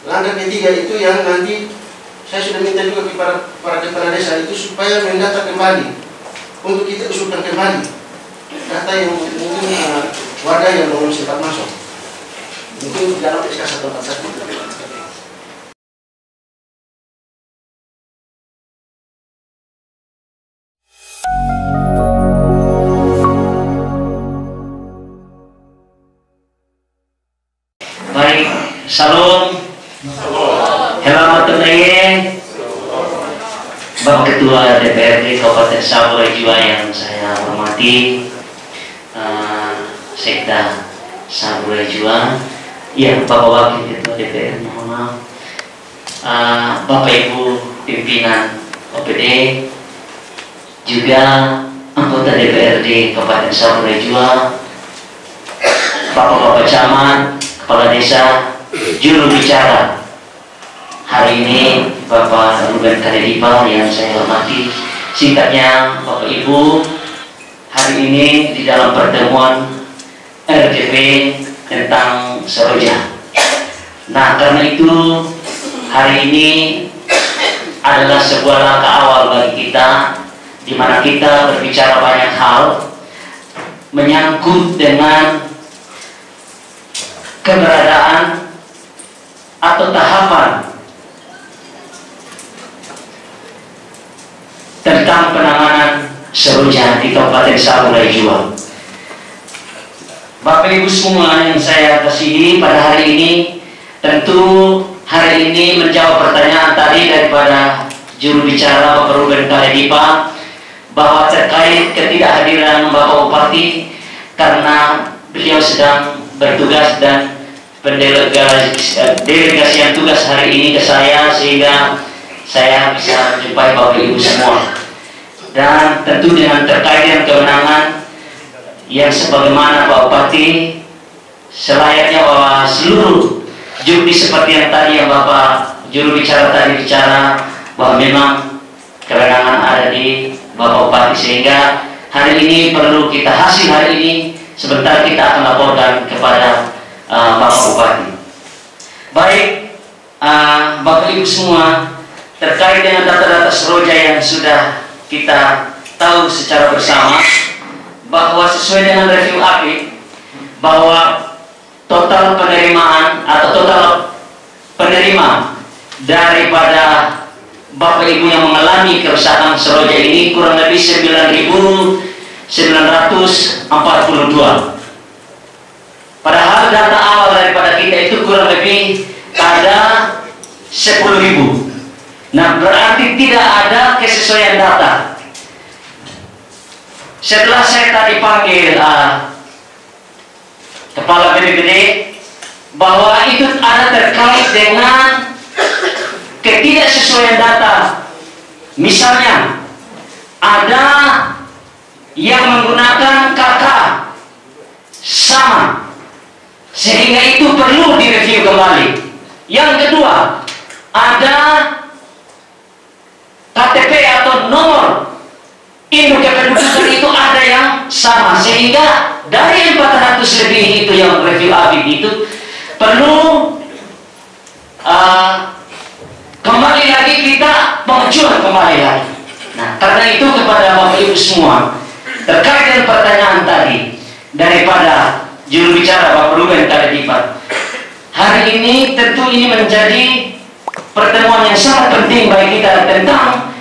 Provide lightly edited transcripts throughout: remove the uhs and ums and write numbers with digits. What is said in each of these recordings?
Langkah ketiga itu yang nanti saya sudah minta juga kepada para kepala desa itu supaya mendata kembali untuk kita usulkan kembali data yang mungkin warga yang belum sempat masuk. Mungkin dalam SK 141. Baik, salam. Helamatullah. Bapak Ketua DPRD Kabupaten Saburai Jua yang saya hormati, Sekda Saburai Jua, ya Bapak Wakil Ketua DPR, mohon maaf, Bapak Ibu pimpinan OPD, juga anggota DPRD Kabupaten Saburai Jua, Bapak-bapak camat, kepala desa, juru bicara. Hari ini Bapak Ruben Kadedipa yang saya hormati, singkatnya Bapak Ibu, hari ini di dalam pertemuan RDP tentang Seroja. Nah, karena itu hari ini adalah sebuah langkah awal bagi kita, di mana kita berbicara banyak hal menyangkut dengan keberadaan atau tahapan tentang penanganan Seroja di Kabupaten Saburai Jua. Bapak Ibu semua yang saya kasihi, pada hari ini tentu hari ini menjawab pertanyaan tadi daripada juru bicara Bapak Ruben Kadedipa bahwa terkait ketidakhadiran Bapak Bupati karena beliau sedang bertugas dan delegasian tugas hari ini ke saya, sehingga saya bisa menjumpai Bapak Ibu semua. Dan tentu dengan terkait dengan kewenangan yang sebagaimana Pak Bupati selayaknya bahwa seluruh juri seperti yang tadi yang Bapak juru bicara tadi bicara, bahwa memang kewenangan ada di Bapak Bupati, sehingga hari ini perlu kita hasil hari ini sebentar kita akan laporkan kepada Bapak Bupati. Baik, Bapak Ibu semua, terkait dengan data-data Seroja yang sudah kita tahu secara bersama, bahwa sesuai dengan review API, bahwa total penerimaan atau total penerima daripada Bapak Ibu yang mengalami kerusakan Seroja ini kurang lebih 9.942. Padahal data awal daripada kita itu kurang lebih ada 10.000. Nah, berarti tidak ada kesesuaian data. Setelah saya tadi panggil Kepala BPBD, bahwa itu ada terkait dengan ketidaksesuaian data. Misalnya, ada yang menggunakan KK sama, sehingga itu perlu direview kembali. Yang kedua, ada KTP atau nomor induk kependudukan itu ada yang sama, sehingga dari 400 lebih itu yang review API itu perlu kembali lagi kita pengajuan kembali lagi. Nah, karena itu kepada Bapak Ibu semua, terkait dengan pertanyaan tadi daripada juru bicara Bapak Ruben Kadedipa, hari ini tentu ini menjadi pertemuan yang sangat penting bagi kita tentang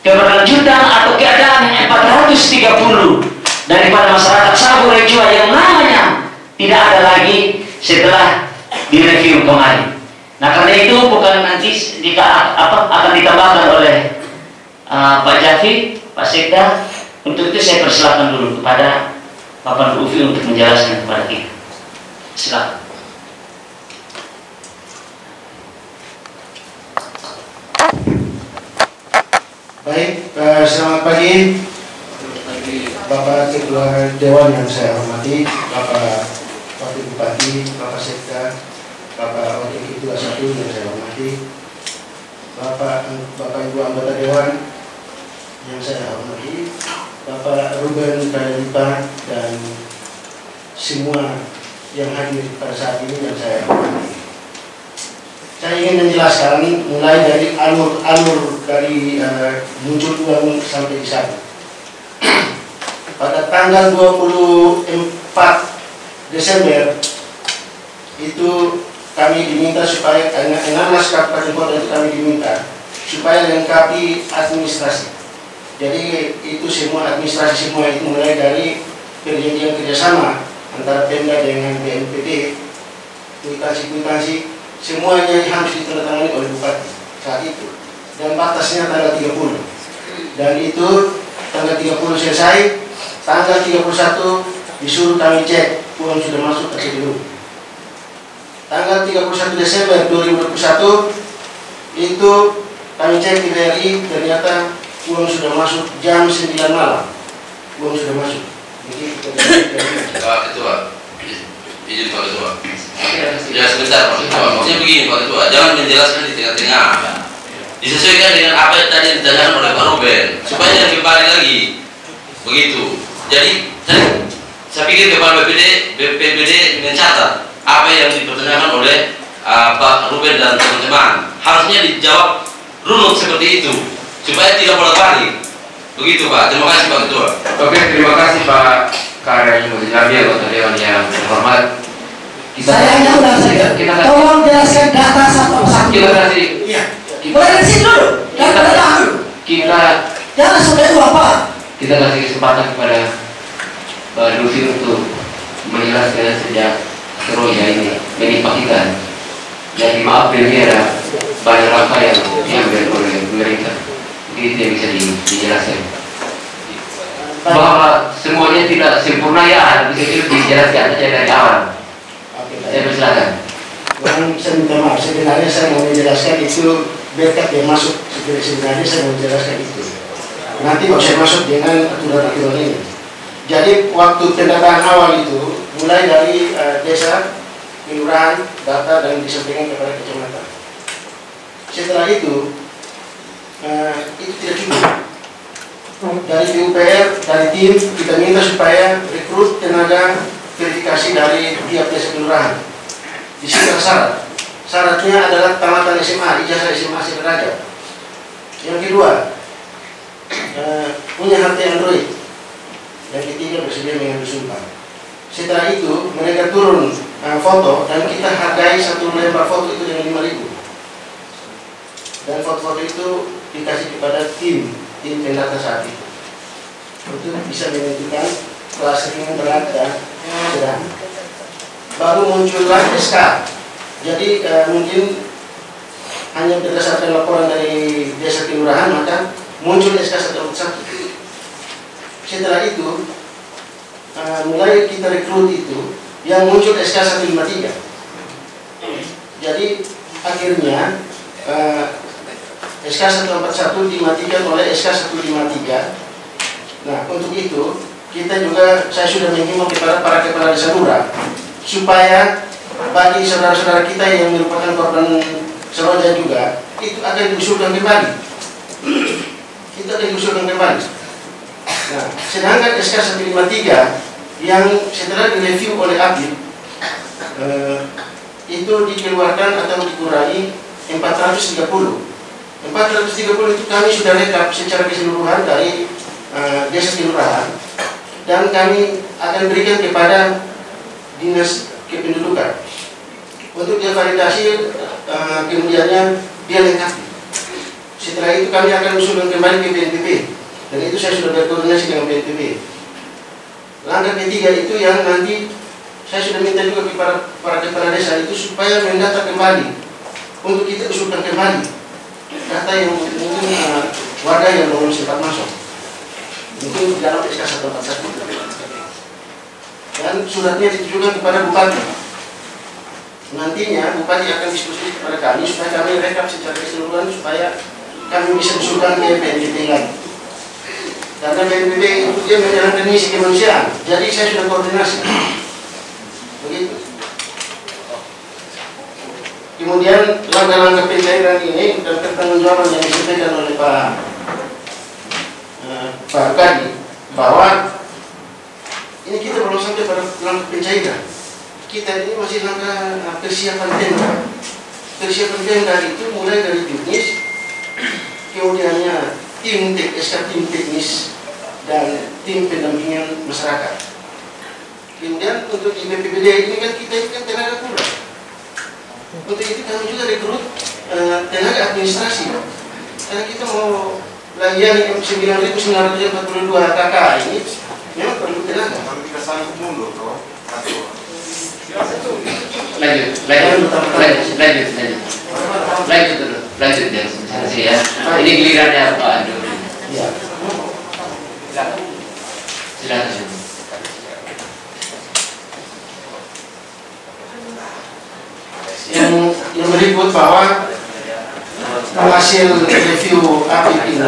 keberlanjutan atau keadaan yang 430 daripada masyarakat Saburai Jua yang namanya tidak ada lagi setelah direview kemarin. Nah, karena itu bukan nanti akan ditambahkan oleh Pak Jafi, Pak Sekda. Untuk itu saya persilakan dulu kepada Bapak Lufi untuk menjelaskan kepada kita. Silakan. Baik, selamat pagi Bapak Ketua Dewan yang saya hormati, Bapak Wakil Bupati, Bapak Sekda, Bapak Wakil Ketua 1 yang saya hormati, Bapak Ibu anggota Dewan yang saya hormati, Bapak Ruben Kadedipa, dan semua yang hadir pada saat ini yang saya hormati. saya ingin menjelaskan mulai dari alur dari muncul uang sampai di sana. Pada tanggal 24 Desember itu kami diminta supaya Enarnas Kabupaten Kota itu kami diminta supaya lengkapi administrasi. Jadi itu semua administrasi semua itu mulai dari perjanjian kerjasama antara Pemda dengan BNPB, kwitansi semuanya harus ditandatangani oleh Bupati saat itu, dan batasnya tanggal 30, dan itu tanggal 30 selesai, tanggal 31 disuruh kami cek uang sudah masuk atau belum. Tanggal 31 Desember 2021 itu kami cek di BRI, ternyata uang sudah masuk jam 9 malam, uang sudah masuk. Jadi Pak Ketua, izin Pak Ketua. Ya sebentar Pak Ketua, maksudnya begini Pak Ketua, jangan menjelaskan di tengah-tengah. Disesuaikan dengan apa yang tadi ditanyakan oleh Pak Ruben, supaya jangan kembali lagi. Begitu. Jadi saya pikir Kepala BPBD mencatat apa yang dipertanyakan oleh Pak Ruben dan teman-teman. Harusnya dijawab runut seperti itu, supaya tidak bolak-balik. Begitu Pak. Terima kasih Pak Ketua. Oke, terima kasih Pak Karya Jamil, Anggota Dewan yang terhormat. Saya hanya ulang saja. Tolong jelaskan data satu persatu. Kita kasih. iya. Mulai dari sini dulu. Dan data dulu. Jangan sampai itu apa? Kita kasih kesempatan kepada Pak Lutfi untuk menjelaskan sejak Seroja ini menimpa kita. Jadi maaf ini ada banyak langkah yang diambil oleh pemerintah. Jadi tidak bisa dijelaskan. Bahwa semuanya tidak sempurna ya, bisa dijelaskan saja dari awal. Saya persilakan. Saya minta maaf, sebenarnya saya mau menjelaskan itu berkat yang masuk. Sebenarnya saya mau menjelaskan itu. Nanti kalau saya masuk dengan aturan-aturan ini. Jadi waktu pendataan awal itu mulai dari desa, kelurahan, data dan disampaikan kepada kecamatan. Setelah itu tidak cukup. Dari PUPR, dari tim kita minta supaya rekrut tenaga verifikasi dari tiap desa kelurahan. Di sini ada syarat. Syaratnya adalah tamatan SMA, ijazah SMA sederajat. Yang kedua, punya HP Android. Yang ketiga, bersedia mengambil sumpah. Setelah itu mereka turun foto dan kita hargai satu lembar foto itu dengan 5.000. Dan foto-foto itu dikasih kepada tim pendata saat itu untuk bisa menentukan kelas ringan, berat dan sedang. Baru muncullah SK. Jadi mungkin hanya berdasarkan laporan dari desa kelurahan maka muncul SK 141. Setelah itu mulai kita rekrut itu yang muncul SK 153. Jadi akhirnya SK 141 dimatikan oleh SK 153. Nah, untuk itu kita juga, saya sudah menghimbau kepada para kepala desa lurah supaya bagi saudara-saudara kita yang merupakan korban Seroja juga itu akan diusulkan kembali. Itu akan diusulkan kembali. Nah, sedangkan SK 153 yang setelah direview oleh APIL itu dikeluarkan atau dikurangi 430 itu kami sudah rekap secara keseluruhan dari desa kelurahan dan kami akan berikan kepada dinas kependudukan untuk divalidasi, kemudiannya dia lengkapi. Setelah itu kami akan usulkan kembali ke BNPB dan itu saya sudah berkoordinasi dengan BNPB. Langkah ketiga itu yang nanti saya sudah minta juga kepada para kepala desa itu supaya mendata kembali untuk kita usulkan kembali data yang mungkin warga yang belum sempat masuk. Mungkin dalam SK 141 dan suratnya ditujukan kepada Bupati. Nantinya Bupati akan diskusi kepada kami supaya kami rekap secara keseluruhan supaya kami bisa usulkan ke BNPB lagi. Karena BNPB itu dia menjalankan misi kemanusiaan. Jadi saya sudah koordinasi. Begitu. Kemudian langkah-langkah pencairan ini dan pertanggungjawaban yang disampaikan oleh Pak Kadi bahwa ini kita belum sampai pada langkah pencairan. Kita ini masih langkah persiapan tenda. persiapan Pemda itu mulai dari jurnis, kemudiannya tim teknis dan tim pendampingan masyarakat. Kemudian untuk di BPBD ini kan kita ini kan tenaga kurang. Untuk itu kami juga rekrut tenaga administrasi, karena kita mau layani 9.942 KK ini memang perlu tenaga. Kami kita sanggup mundur, bro. Lanjut dulu, lanjut ya, ya. Ini gilirannya Pak Ando. Ya. Silakan. Yang berikut bahwa hasil review APIP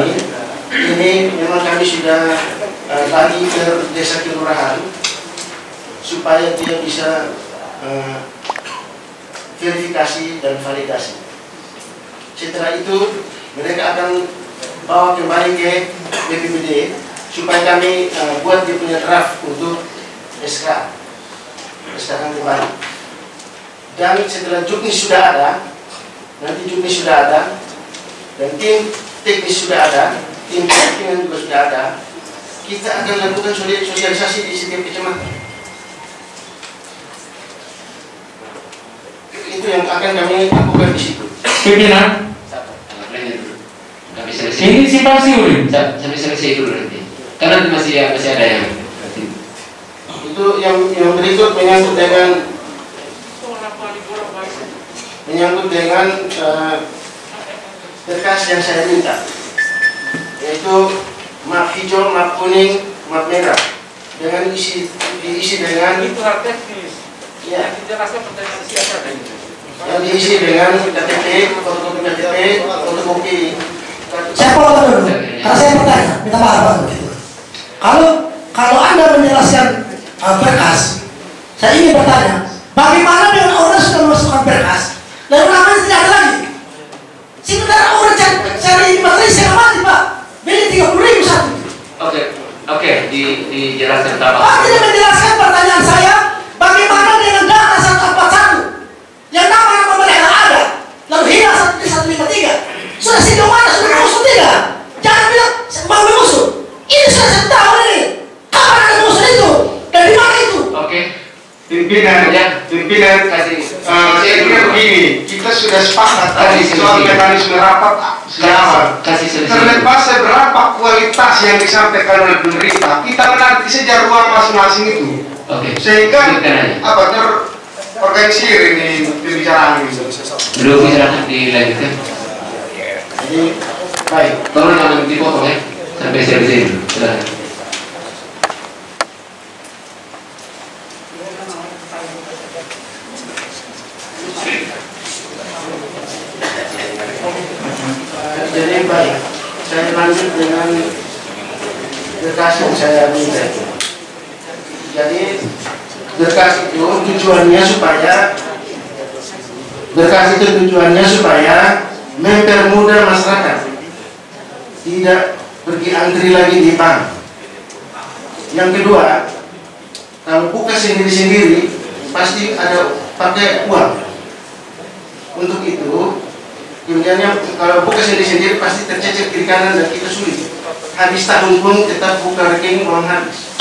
ini memang kami sudah bagi ke desa kelurahan supaya dia bisa verifikasi dan validasi. Setelah itu mereka akan bawa kembali ke BPBD supaya kami buat dia punya draft untuk SK kan kembali. Dan setelah juknis sudah ada, nanti juknis sudah ada, dan tim teknis sudah ada, tim pendampingan juga sudah ada, kita akan lakukan sosialisasi di setiap kecamatan. Itu yang akan kami lakukan di situ. Pimpinan, Kami selesai. ini simpasi dulu. Sampai selesai dulu nanti. Karena masih ada yang. Itu yang berikut menyangkut dengan berkas yang saya minta, yaitu map hijau, map kuning, map merah, dengan diisi dengan itu hal teknis. ya, Dijelaskan pertanyaan siapa dan itu. yang diisi dengan KTP, fotokopi KTP, fotokopi. Saya potong dulu, karena saya bertanya, minta maaf Pak begitu. Kalau Anda menjelaskan berkas, saya ingin bertanya, bagaimana dengan orang sudah memasukkan berkas, lalu namanya tidak ada lagi? Sementara orang cari ini materi saya mati Pak, beli 30.000 satu. Oke, dijelaskan Pak. Pak tidak menjelaskan pertanyaan saya, bagaimana dengan data 141 yang nama mereka ada, lalu hilang 153. Sudah sejauh mana sudah musuh tidak? Jangan bilang mau musuh. Ini sudah saya tahu ini. Kapan ada musuh itu? Dari mana itu? Oke. Pimpinan Kasih. saya kira begini, kita sudah sepakat tadi soal mekanisme rapat sejauh. Kasih selesai. Terlepas seberapa kualitas yang disampaikan oleh pemerintah, kita menanti saja ruang masing-masing itu. Oke. Sehingga Lanjutkan aja. terorganisir ini pembicaraan ini. Belum silakan dilanjutkan. Jadi baik. Tolong jangan dipotong ya. Sampai selesai dulu. Silakan. Jadi baik, saya lanjut dengan berkas yang saya minta. Jadi berkas itu tujuannya supaya mempermudah masyarakat, tidak pergi antri lagi di bank. Yang kedua, kalau buka sendiri-sendiri pasti ada pakai uang. Untuk itu, kemudiannya kalau buka sendiri-sendiri pasti tercecer kiri kanan dan kita sulit. Habis tahun pun tetap buka rekening uang habis.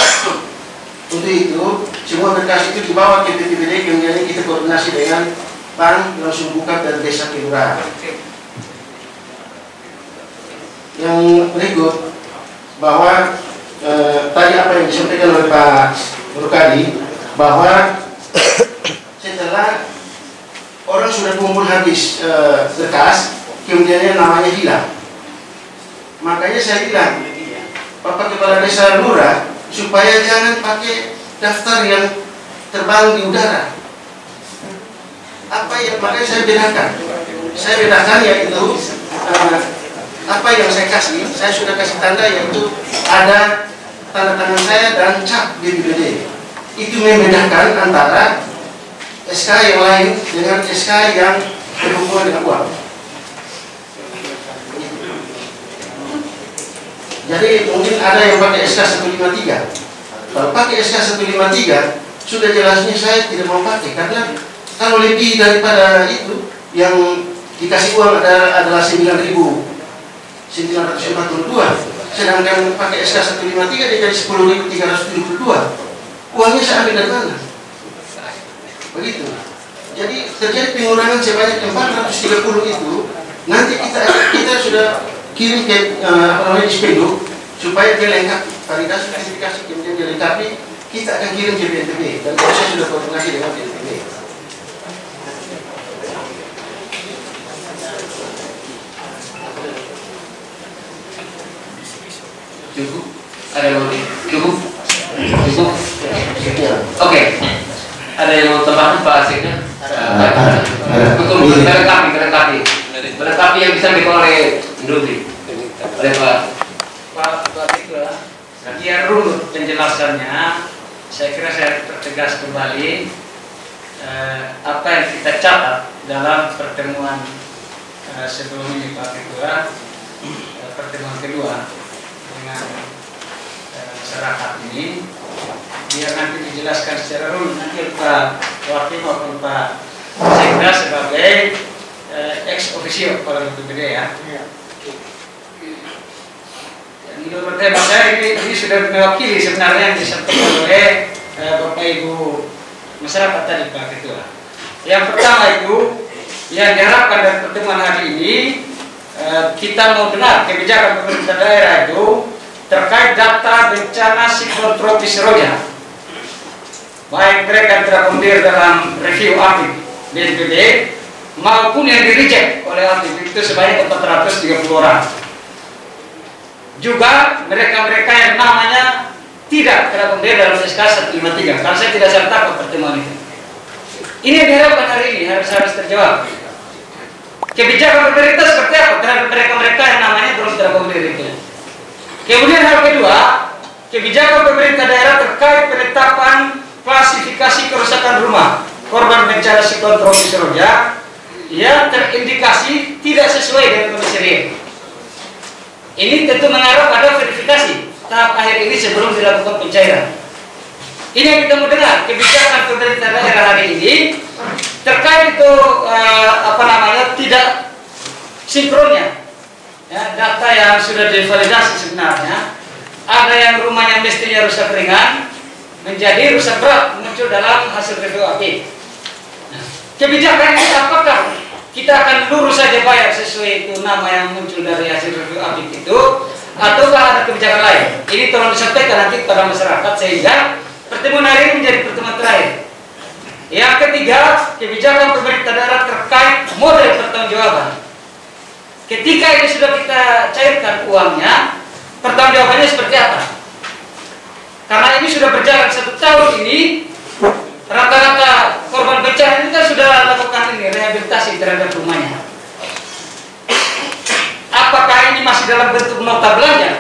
Untuk itu, semua berkas itu dibawa ke BPBD, kemudian kita koordinasi dengan bank, langsung buka per desa kelurahan. Yang berikut, bahwa tadi apa yang disampaikan oleh Pak Rukadi, bahwa setelah orang sudah kumpul habis berkas, kemudian namanya hilang. Makanya saya bilang, Bapak Kepala Desa Lurah, supaya jangan pakai daftar yang terbang di udara. Apa yang makanya saya bedakan yaitu apa yang saya kasih, saya sudah kasih tanda yaitu ada tanda tangan saya dan cap BPBD. Itu membedakan antara SK yang lain dengan SK yang berhubungan dengan uang. Jadi mungkin ada yang pakai SK 153. Kalau pakai SK 153 sudah jelasnya saya tidak mau pakai, karena kalau lebih daripada itu yang dikasih uang adalah 9.942, sedangkan pakai SK 153 dikasih 10.372. Uangnya saya ambil dari mana? Begitu. Jadi terjadi pengurangan sebanyak 430 itu. Nanti kita sudah kirim ke Dispenduk supaya dia lengkap validasi sertifikasi, kemudian dia lengkapi, kita akan kirim ke BNPB dan saya sudah koordinasi dengan BNPB. Cukup? Ada yang mau cukup? Cukup? Oke. Ada yang mau tambahkan Pak Asiknya? Untuk melengkapi yang bisa dilakukan oleh industri. Oleh Pak Ketua, biar runut penjelasannya, saya kira saya pertegas kembali apa yang kita catat dalam pertemuan sebelum ini Pak Ketua, pertemuan kedua dengan masyarakat ini, biar nanti dijelaskan secara runut nanti Pak Wakil maupun Pak Sekda sebagai ex officio kalau itu beda ya. Menurut tema saya ini sudah mewakili sebenarnya yang disampaikan oleh Bapak Ibu masyarakat tadi Pak Ketua. Yang pertama itu yang diharapkan dari pertemuan hari ini, kita mau dengar kebijakan pemerintah daerah itu terkait data bencana siklon tropis Roja, baik mereka yang terakomodir dalam review aktif BNPB maupun yang di-reject oleh aktif itu sebanyak 430 orang. Juga mereka-mereka yang namanya tidak terakomodir dalam SK 153, karena saya tidak serta pada pertemuan itu. Ini yang diharapkan hari ini harus terjawab. Kebijakan pemerintah seperti apa terhadap mereka-mereka yang namanya belum terakomodir itu. Kemudian hal kedua, kebijakan pemerintah daerah terkait penetapan klasifikasi kerusakan rumah korban bencana siklon tropis Roja yang terindikasi tidak sesuai dengan kondisi real. Ini tentu mengarah pada verifikasi tahap akhir ini sebelum dilakukan pencairan. Ini yang kita mau dengar, kebijakan pemerintah daerah hari ini terkait itu tidak sinkronnya ya, data yang sudah divalidasi sebenarnya. Ada yang rumahnya mestinya rusak ringan menjadi rusak berat muncul dalam hasil review aktif. Kebijakan ini apakah kita akan lurus saja bayar sesuai itu nama yang muncul dari hasil review aktif itu, ataukah ada kebijakan lain? Ini tolong disampaikan nanti kepada masyarakat sehingga pertemuan hari ini menjadi pertemuan terakhir. Yang ketiga, kebijakan pemerintah daerah terkait model pertanggungjawaban. Ketika ini sudah kita cairkan uangnya, pertanggungjawabannya seperti apa? Karena ini sudah berjalan 1 tahun ini, rata-rata korban bencana ini kan sudah lakukan ini rehabilitasi terhadap rumahnya. Apakah ini masih dalam bentuk nota belanja?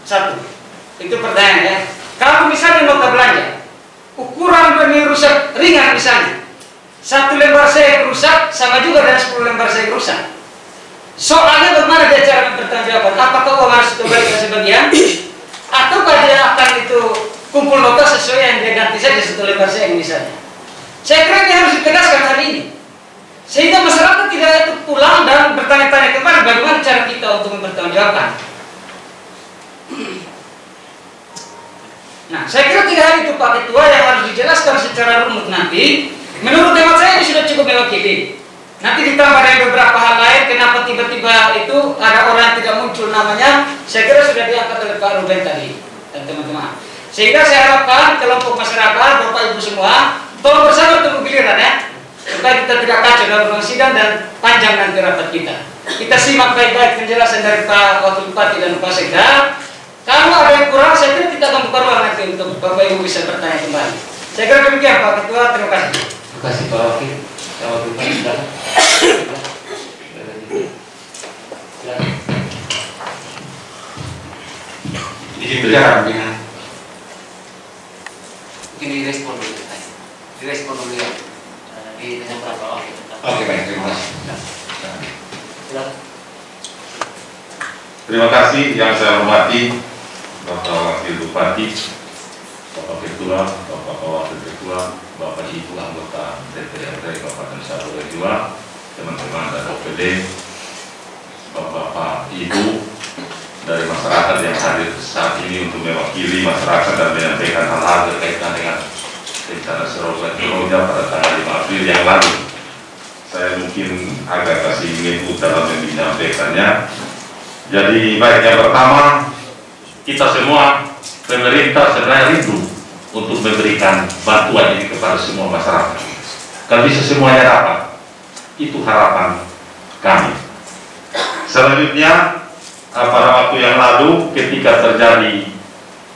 Satu, itu pertanyaannya. Kalau misalnya nota belanja, ukuran demi rusak ringan misalnya, 1 lembar saya rusak sama juga dengan 10 lembar saya rusak. Soalnya bagaimana dia cara mempertanggungjawabkan? Apakah uang harus dikembalikan sebagian, ataukah dia akan itu kumpul nota sesuai yang dia ganti saja 1 lembar saya misalnya? Saya kira ini harus ditegaskan hari ini, sehingga masyarakat tidak itu pulang dan bertanya-tanya kembali bagaimana cara kita untuk mempertanggungjawabkan. Nah, saya kira 3 hal itu Pak Ketua yang harus dijelaskan secara runut nanti. Menurut hemat saya ini sudah cukup mewakili. Nanti ditambah dengan beberapa hal lain, kenapa tiba-tiba itu ada orang yang tidak muncul namanya, saya kira sudah diangkat oleh Pak Ruben tadi dan teman-teman. Sehingga saya harapkan kelompok masyarakat, Bapak Ibu semua, tolong bersama tunggu giliran ya, supaya kita tidak kacau dalam ruang sidang dan panjang nanti rapat kita. Kita simak baik-baik penjelasan dari Pak Wakil Bupati dan Pak Sekda. Kalau ada yang kurang, saya kira kita akan buka ruang nanti untuk Bapak Ibu bisa bertanya kembali. Saya kira demikian Pak Ketua, terima kasih. Terima kasih Pak Wakil. Pak Wakil Bupati sudah. Izin bicara dengan Mungkin direspon dulu. Direspon dulu ya. Dengan Pak Wakil. Oke, baik, terima kasih. Silakan. Terima kasih yang saya hormati Bapak Wakil Bupati, Bapak Ketua, Bapak Wakil Ketua, Ketua, Bapak Ibu anggota DPRD Kabupaten Saburai Jua, teman-teman dan OPD, Bapak Ibu dari masyarakat yang hadir saat ini untuk mewakili masyarakat dan menyampaikan hal-hal berkaitan dengan rencana Seroja pada tanggal 5 April yang lalu. Saya mungkin agak kasih input dalam menyampaikannya. Jadi baik, yang pertama, kita semua pemerintah sebenarnya rindu untuk memberikan bantuan ini kepada semua masyarakat. Kalau bisa semuanya dapat, itu harapan kami. Selanjutnya, pada waktu yang lalu ketika terjadi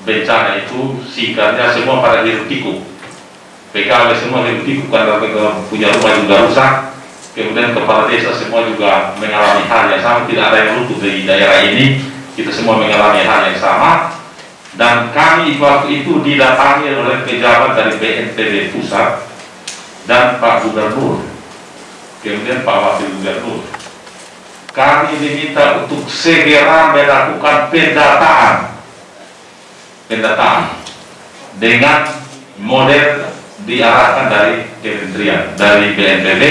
bencana itu, singkatnya semua pada hiruk pikuk. PKW semua hiruk pikuk karena punya rumah juga rusak. Kemudian kepala desa semua juga mengalami hal yang sama, tidak ada yang luput di daerah ini. Kita semua mengalami hal yang sama. Dan kami waktu itu didatangi oleh pejabat dari BNPB pusat dan Pak Gubernur, kemudian Pak Wakil Gubernur. Kami diminta untuk segera melakukan pendataan dengan model diarahkan dari kementerian, dari BNPB,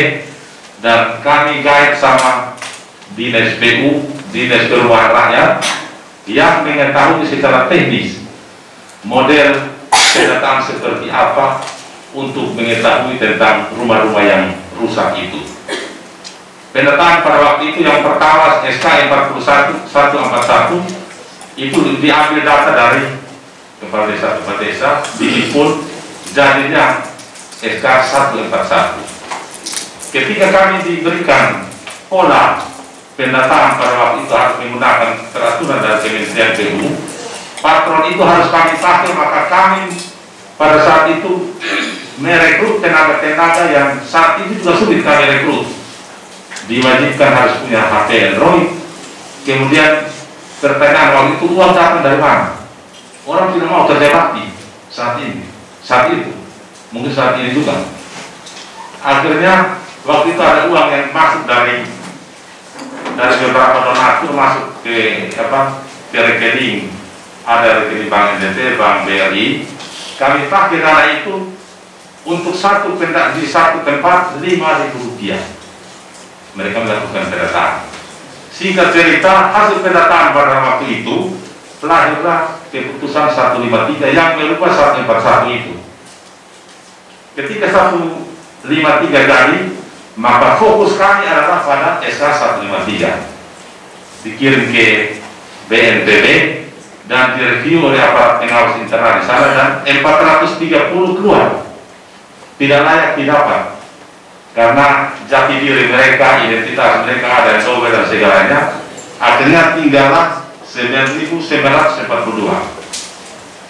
dan kami guide sama Dinas PU, Dinas Perumahan Rakyat, yang mengetahui secara teknis model pendataan seperti apa untuk mengetahui tentang rumah-rumah yang rusak itu. Pendataan pada waktu itu yang pertama SK 41 141 itu diambil data dari kepala desa, dihimpun jadinya SK 141. Ketika kami diberikan pola pendataan pada waktu itu harus menggunakan peraturan dari Kementerian PU, patron itu harus kami pakai, maka kami pada saat itu merekrut tenaga-tenaga yang saat itu juga sulit kami rekrut. Diwajibkan harus punya HP Android. Kemudian pertanyaan waktu itu, uang datang dari mana? Orang tidak mau kerja bakti saat itu, mungkin saat ini juga. Akhirnya waktu itu ada uang yang masuk dari beberapa donatur masuk ke rekening, ada rekening Bank NTT, Bank BRI. Kami pakai dana itu untuk di satu tempat Rp5.000. Mereka melakukan pendataan. Singkat cerita, hasil pendataan pada waktu itu lahirlah keputusan 153 yang merubah 141 itu. Ketika 153 jadi, maka fokus kami adalah pada SK 153 dikirim ke BNPB dan direview oleh aparat pengawas internal di sana, dan 430 keluar tidak layak didapat karena jati diri mereka, identitas mereka ada yang sobek dan segalanya. Akhirnya tinggallah 9.942.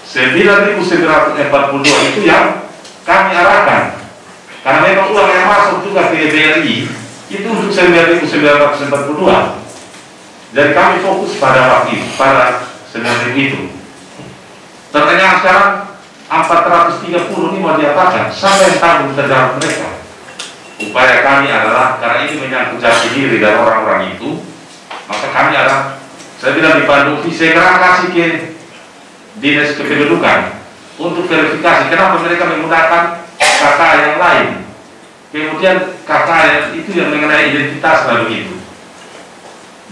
9.942 itu yang kami arahkan. Karena memang uang yang masuk juga ke BRI itu untuk 9.942. Jadi kami fokus pada waktu itu, pada 9.000 itu. Pertanyaan sekarang 430 ini mau diapakan? Siapa yang tanggung terhadap mereka? Upaya kami adalah, karena ini menyangkut jati diri dari orang-orang itu, maka kami ada, saya bilang di Bandung, segera kasih ke Dinas Kependudukan untuk verifikasi kenapa mereka menggunakan kata yang lain. Kemudian kata itu yang mengenai identitas dan begitu.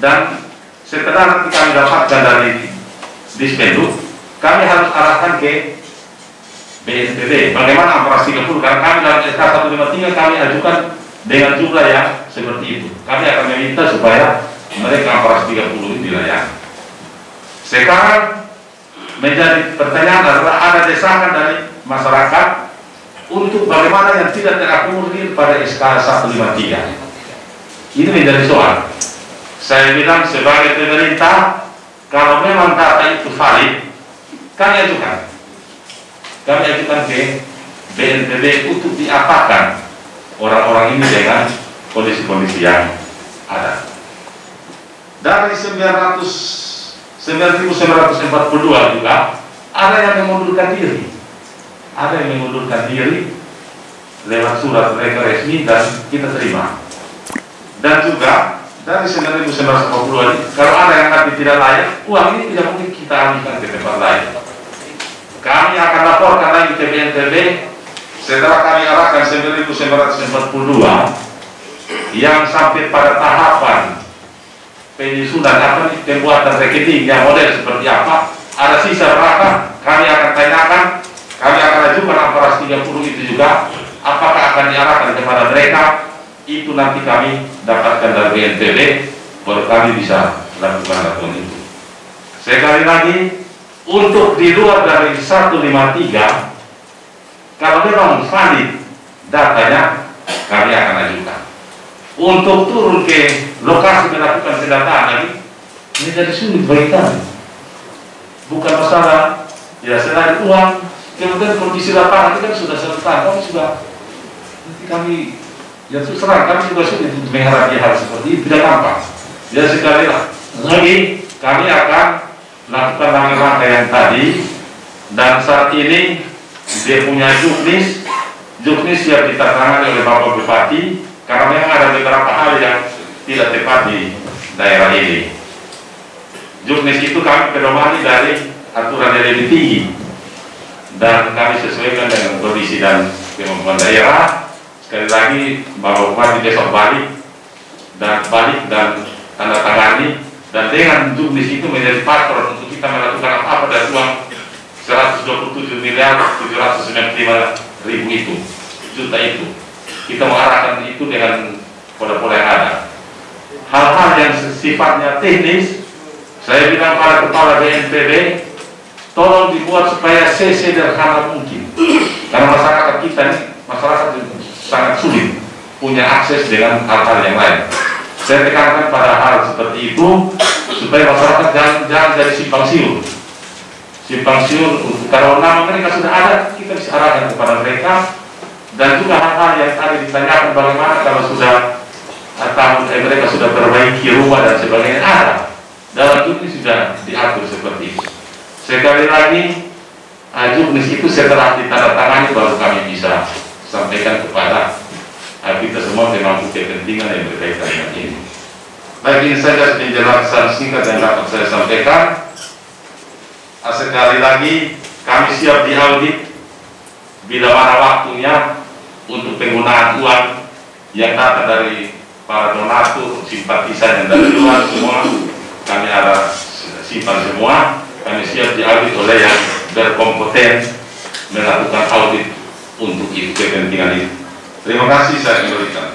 Dan setelah nanti kami dapatkan dari Dispenduk, kami harus arahkan ke BNPB. Bagaimana 430? Karena kami dalam SK 153 kami ajukan dengan jumlah yang seperti itu. Kami akan meminta supaya mereka 430 ini dilayani. Sekarang menjadi pertanyaan adalah ada desakan dari masyarakat untuk bagaimana yang tidak terakomodir pada SK 153. Ini menjadi soal. Saya bilang sebagai pemerintah, kalau memang data itu valid, kami ajukan. Kami ajukan ke BNPB untuk diapakan orang-orang ini dengan kondisi-kondisi yang ada. Dari 9.942 juga ada yang mengundurkan diri. Ada yang mengundurkan diri lewat surat mereka resmi dan kita terima. Dan juga dari 9.942 kalau ada yang nanti tidak layak, uang ini tidak mungkin kita alihkan ke tempat lain. Kami akan laporkan lagi ke BNPB setelah kami arahkan 1942 yang sampai pada tahapan penyusunan apa nih, pembuatan rekeningnya model seperti apa, ada sisa berapa, kami akan tanyakan, kami akan ajukan aparat 30 itu juga, apakah akan diarahkan kepada mereka, itu nanti kami dapatkan dari BNPB, baru kami bisa lakukan laporan itu. Sekali lagi, untuk di luar dari 153, kalau memang valid datanya, kami akan ajukan. Untuk turun ke lokasi melakukan pendataan lagi, ini jadi sulit bagi kami. Bukan masalah, ya selain uang, kemudian kondisi lapangan itu kan sudah 1 tahun, kami sudah, nanti kami, ya terus terang, kami juga sulit untuk menghadapi hal seperti itu, tidak gampang. Ya sekali lagi, kami akan lakukan langkah-langkah yang tadi, dan saat ini dia punya juknis yang ditandatangani oleh Bapak Bupati, karena memang ada beberapa hal yang tidak tepat di daerah ini. Juknis itu kami pedomani dari aturan yang lebih tinggi, dan kami sesuaikan dengan kondisi dan kemampuan daerah. Sekali lagi, Bapak Bupati besok balik dan tanda tangani, dan dengan juknis itu menjadi faktor untuk kita melakukan apa dari uang 127.795.000 juta itu. Kita mengarahkan itu dengan pola-pola yang ada. Hal-hal yang sifatnya teknis, saya bilang para kepala BNPB, tolong dibuat supaya sesederhana mungkin. Karena masyarakat kita ini, masyarakat sangat sulit punya akses dengan hal-hal yang lain. Saya tekankan pada hal seperti itu, supaya masyarakat jangan jadi simpang siur. Simpang siur, kalau nama mereka sudah ada, kita bisa arahkan kepada mereka. Dan juga hal-hal yang tadi ditanyakan bagaimana kalau sudah mereka sudah perbaiki rumah dan sebagainya, ada dalam juknis sudah diatur seperti itu. Sekali lagi, juknis itu setelah ditandatangani baru kami bisa sampaikan kepada kita semua memang kepentingan yang berkaitan dengan ini. Baik, ini saja penjelasan singkat yang dapat saya sampaikan. Sekali lagi, kami siap diaudit bila mana waktunya untuk penggunaan uang yang datang dari para donatur, simpatisan yang dari luar semua, kami ada simpan semua. Kami siap diaudit oleh yang berkompeten melakukan audit untuk itu kepentingan itu. Terima kasih, saya kembalikan.